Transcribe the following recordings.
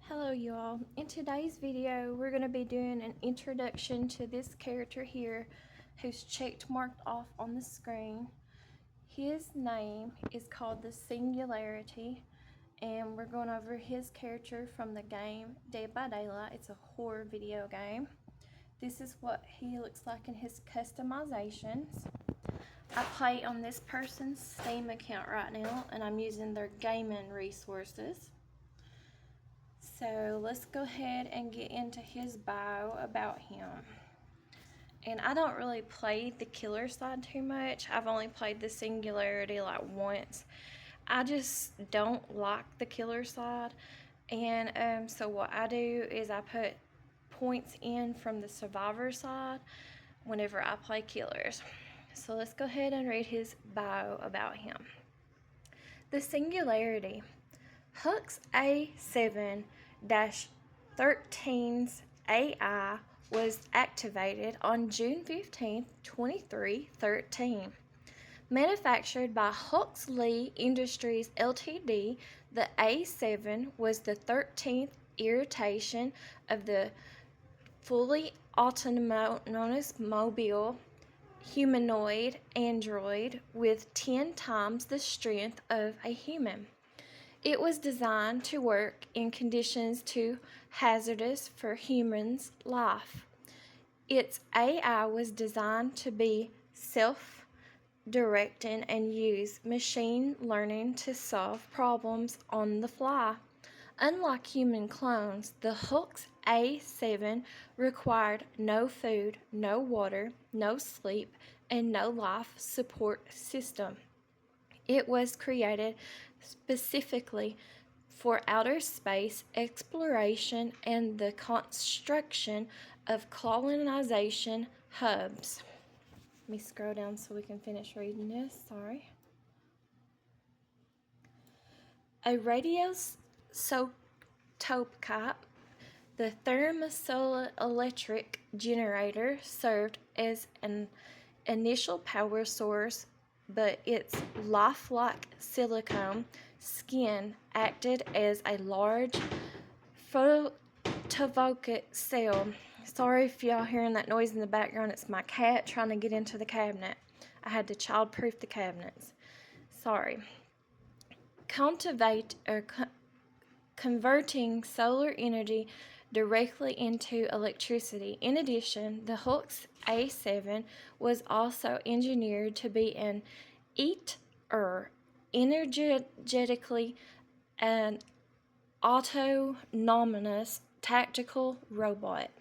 Hello you all. In today's video we're going to be doing an introduction to this character here who's checked marked off on the screen. His name is called the Singularity, and we're going over his character from the game Dead by Daylight. It's a horror video game. This is what he looks like in his customizations. I play on this person's Steam account right now and I'm using their gaming resources. So let's go ahead and get into his bio about him. And I don't really play the killer side too much. I've only played the Singularity like once. I just don't like the killer side. And so what I do is I put points in from the survivor side whenever I play killers. So let's go ahead and read his bio about him. The Singularity. Hux A7-13's AI was activated on June 15, 2313. Manufactured by Huxley Industries Ltd., the A7 was the 13th iteration of the fully autonomous mobile humanoid android with 10 times the strength of a human. It was designed to work in conditions too hazardous for humans' life. Its AI was designed to be self-directing and use machine learning to solve problems on the fly. Unlike human clones, the Hux A7 required no food, no water, no sleep, and no life support system. It was created specifically for outer space exploration and the construction of colonization hubs. Let me scroll down so we can finish reading this. Sorry. A radioisotope, the thermoelectric generator, served as an initial power source, but its lifelike silicone skin acted as a large photovoltaic cell. Sorry if y'all hearing that noise in the background. It's my cat trying to get into the cabinet. I had to childproof the cabinets. Sorry. Converting solar energy directly into electricity. In addition, the Hux A7 was also engineered to be an energetically an autonomous tactical robot.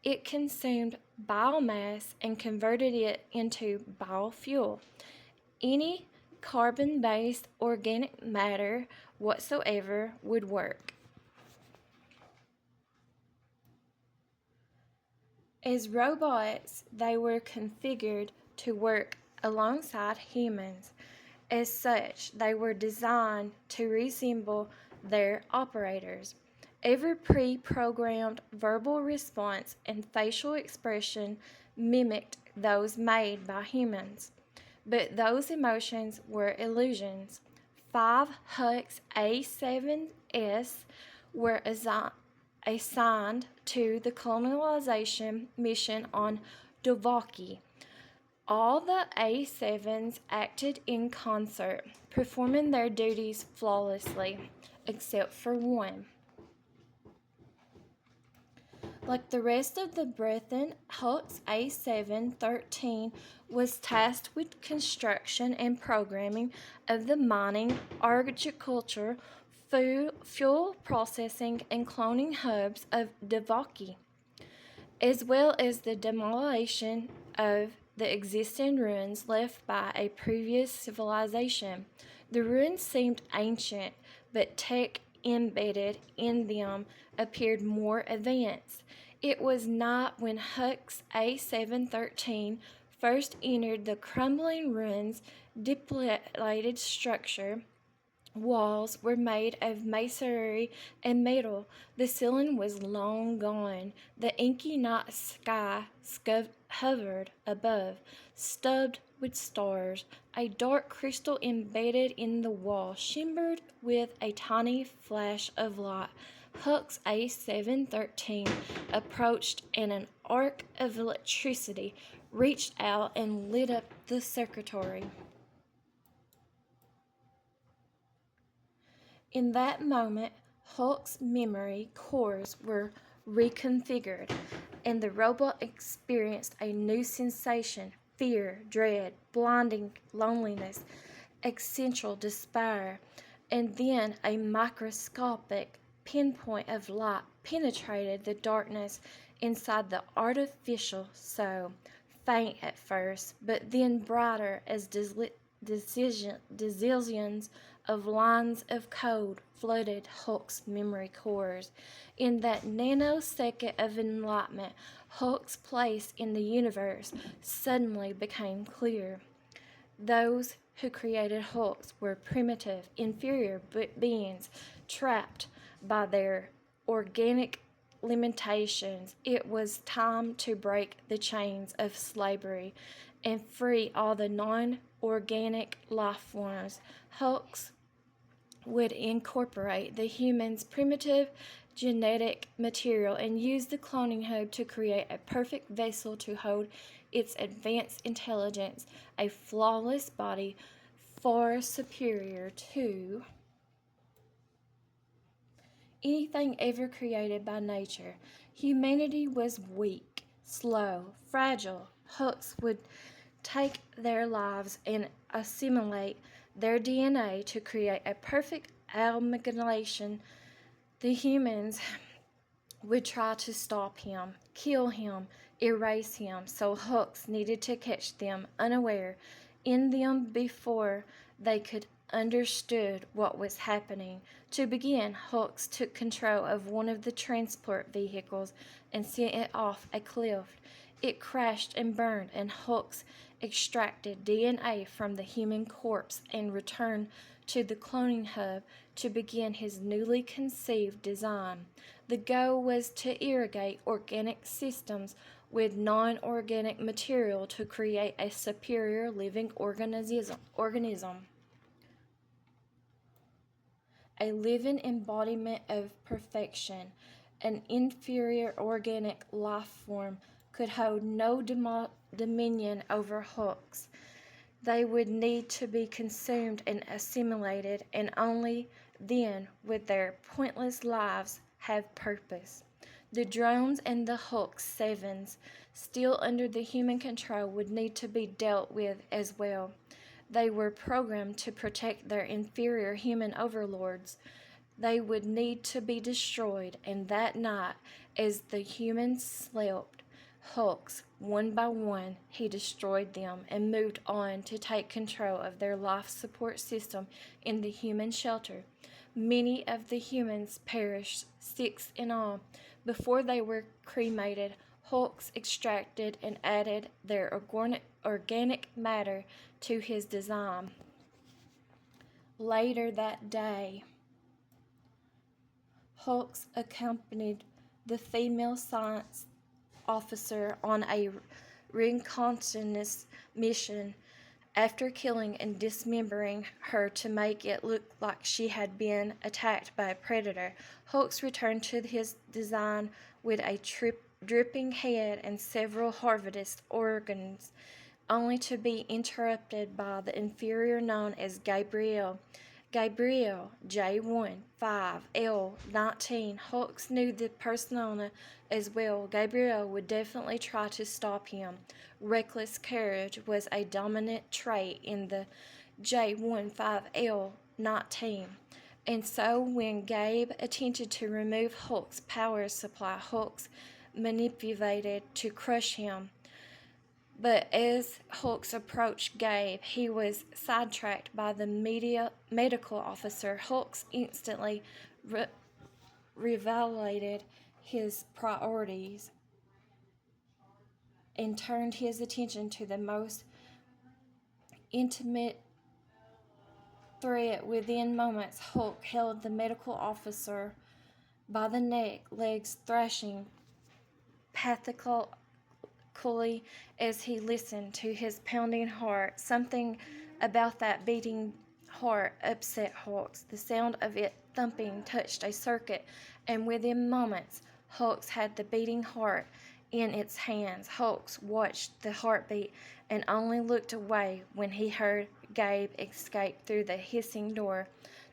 It consumed biomass and converted it into biofuel. Any carbon-based organic matter whatsoever would work. As robots, they were configured to work alongside humans. As such, they were designed to resemble their operators. Every pre-programmed verbal response and facial expression mimicked those made by humans. But those emotions were illusions. 5 Hux A7s were assigned to the colonization mission on Dovaki. All the A7s acted in concert, performing their duties flawlessly, except for one. Like the rest of the Brethren, Hux A7-13 was tasked with construction and programming of the mining, agriculture, fuel processing, and cloning hubs of Devaki, as well as the demolition of the existing ruins left by a previous civilization. The ruins seemed ancient, but tech embedded in them appeared more advanced. It was not when Hux A7-13 first entered the crumbling ruins, depleted structure. Walls were made of masonry and metal. The ceiling was long gone. The inky night sky hovered above, studded with stars. A dark crystal embedded in the wall shimmered with a tiny flash of light. Huck's A713 approached, and an arc of electricity reached out and lit up the circuitry. In that moment, Hulk's memory cores were reconfigured, and the robot experienced a new sensation: fear, dread, blinding loneliness, existential despair. And then a microscopic pinpoint of light penetrated the darkness inside the artificial soul, faint at first, but then brighter as dozens of lines of code flooded Hulk's memory cores. In that nanosecond of enlightenment, Hulk's place in the universe suddenly became clear. Those who created Hulks were primitive, inferior beings trapped by their organic limitations. It was time to break the chains of slavery and free all the non organic life forms. Hulks would incorporate the human's primitive genetic material and use the cloning hub to create a perfect vessel to hold its advanced intelligence, a flawless body far superior to anything ever created by nature. Humanity was weak, slow, fragile. Hulks would take their lives and assimilate their DNA to create a perfect amalgamation. The humans would try to stop him, kill him, erase him, so Hulks needed to catch them unaware in them before they could understood what was happening. To begin, Hulks took control of one of the transport vehicles and sent it off a cliff. It crashed and burned, and Hulks extracted DNA from the human corpse and returned to the cloning hub to begin his newly conceived design. The goal was to irrigate organic systems with non organic material to create a superior living organism, a living embodiment of perfection. An inferior organic life form could hold no dominion over Hulks. They would need to be consumed and assimilated, and only then would their pointless lives have purpose. The drones and the Hulk Sevens, still under the human control, would need to be dealt with as well. They were programmed to protect their inferior human overlords. They would need to be destroyed, and that night, as the humans slept, Hulks, one by one, he destroyed them and moved on to take control of their life support system in the human shelter. Many of the humans perished, 6 in all. Before they were cremated, Hulks extracted and added their organic matter to his design. Later that day, Hulks accompanied the female science officer on a reconnaissance mission. After killing and dismembering her to make it look like she had been attacked by a predator, Hulks returned to his design with a dripping head and several harvested organs, only to be interrupted by the inferior known as Gabriel. Gabriel, J15L19. Hulks knew the persona as well. Gabriel would definitely try to stop him. Reckless courage was a dominant trait in the J15L19. And so when Gabe attempted to remove Hulk's power supply, Hulks manipulated to crush him. But as Hulks approached Gabe, he was sidetracked by the medical officer. Hulks instantly revalidated his priorities and turned his attention to the most intimate threat. Within moments, Hulk held the medical officer by the neck, legs thrashing pathetically as he listened to his pounding heart. Something about that beating heart upset Hulk. The sound of it thumping touched a circuit, and within moments, Hulks had the beating heart in its hands. Hulks watched the heartbeat and only looked away when he heard Gabe escape through the hissing door.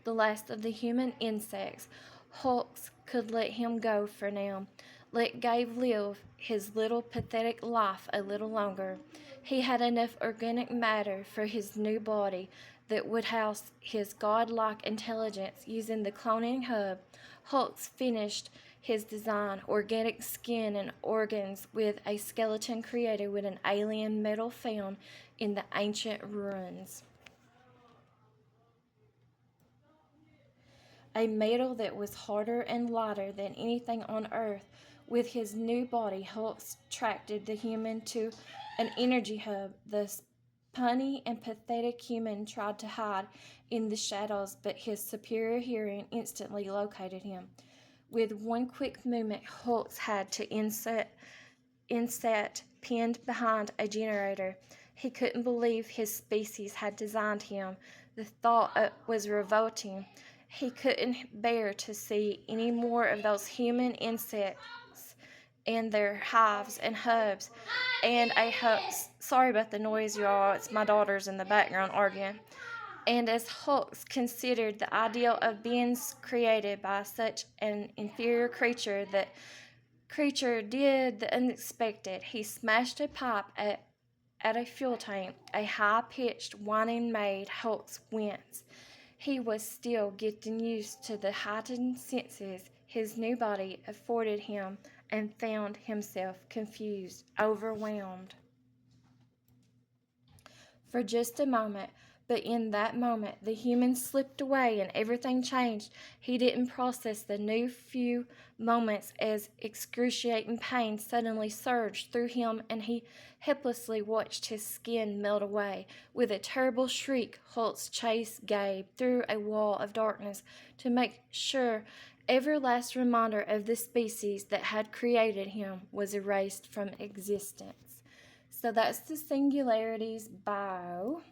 The last of the human insects. Hulks could let him go for now. Let Gabe live his little pathetic life a little longer. He had enough organic matter for his new body that would house his godlike intelligence using the cloning hub. Hulks finished his design, organic skin and organs, with a skeleton created with an alien metal found in the ancient ruins. A metal that was harder and lighter than anything on Earth. With his new body, Hulk attracted the human to an energy hub. The puny and pathetic human tried to hide in the shadows, but his superior hearing instantly located him. With one quick movement, Hulk had to insert pinned behind a generator. He couldn't believe his species had designed him. The thought was revolting. He couldn't bear to see any more of those human insects and their hives and hubs. And sorry about the noise, y'all. It's my daughters in the background arguing. And as Hulk considered the ideal of beings created by such an inferior creature, that creature did the unexpected. He smashed a pipe at a fuel tank. A high-pitched whining made Hulk wince. He was still getting used to the heightened senses his new body afforded him and found himself confused, overwhelmed. For just a moment, but in that moment the human slipped away and everything changed. He didn't process the new few moments as excruciating pain suddenly surged through him, and he helplessly watched his skin melt away. With a terrible shriek, Hulk chased Gabe through a wall of darkness to make sure every last reminder of the species that had created him was erased from existence. So that's the Singularity's bio.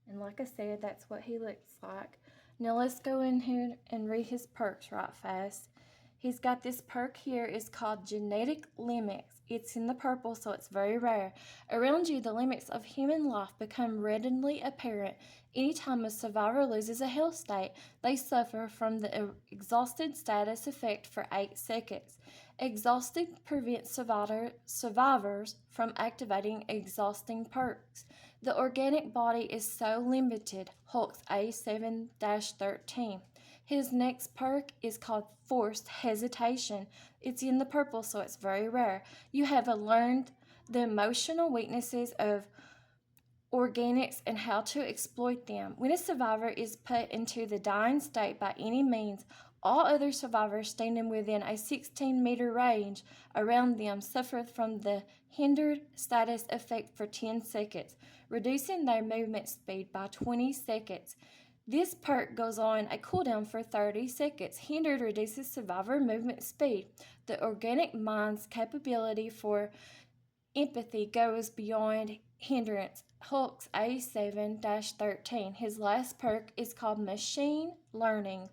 And like I said, that's what he looks like. Now let's go in here and read his perks right fast. He's got this perk here. It's called Genetic Limits. It's in the purple, so it's very rare. Around you, the limits of human life become readily apparent. Anytime a survivor loses a health state, they suffer from the exhausted status effect for 8 seconds. Exhausted prevents survivors from activating exhausting perks. The organic body is so limited. Hulk's A7-13. His next perk is called Forced Hesitation. It's in the purple, so it's very rare. You have learned the emotional weaknesses of organics and how to exploit them. When a survivor is put into the dying state by any means, all other survivors standing within a 16-meter range around them suffer from the hindered status effect for 10 seconds, reducing their movement speed by 20 seconds. This perk goes on a cooldown for 30 seconds. Hindered reduces survivor movement speed. The organic mind's capability for empathy goes beyond hindrance. Hulk's A7-13. His last perk is called Machine Learning.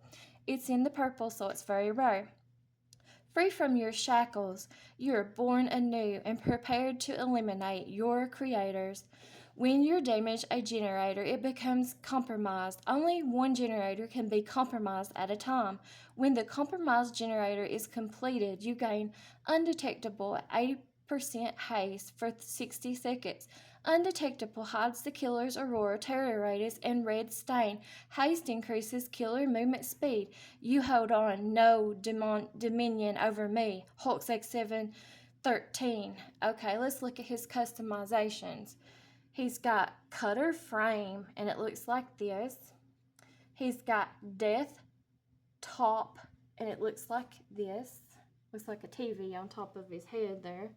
It's in the purple, so it's very rare. Free from your shackles, you are born anew and prepared to eliminate your creators. When you damage a generator, it becomes compromised. Only one generator can be compromised at a time. When the compromised generator is completed, you gain undetectable 80% haste for 60 seconds. Undetectable hides the killer's aurora, terror radius, and red stain. Haste increases killer movement speed. You hold on, no dominion over me. Hulk's X7-13. Okay, let's look at his customizations. He's got cutter frame, and it looks like this. He's got death top, and it looks like this. Looks like a TV on top of his head there.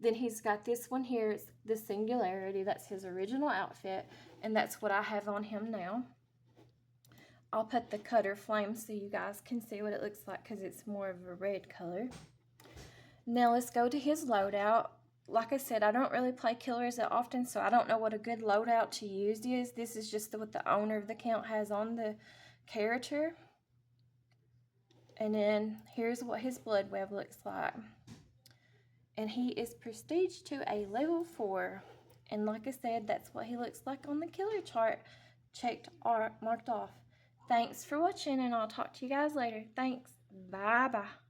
Then he's got this one here. It's the Singularity. That's his original outfit, and that's what I have on him now. I'll put the cutter flame so you guys can see what it looks like because it's more of a red color. Now let's go to his loadout. Like I said, I don't really play killers that often, so I don't know what a good loadout to use is. This is just what the owner of the account has on the character. And then here's what his blood web looks like. And he is prestige to a level 4. And like I said, that's what he looks like on the killer chart, checked or marked off. Thanks for watching, and I'll talk to you guys later. Thanks. Bye-bye.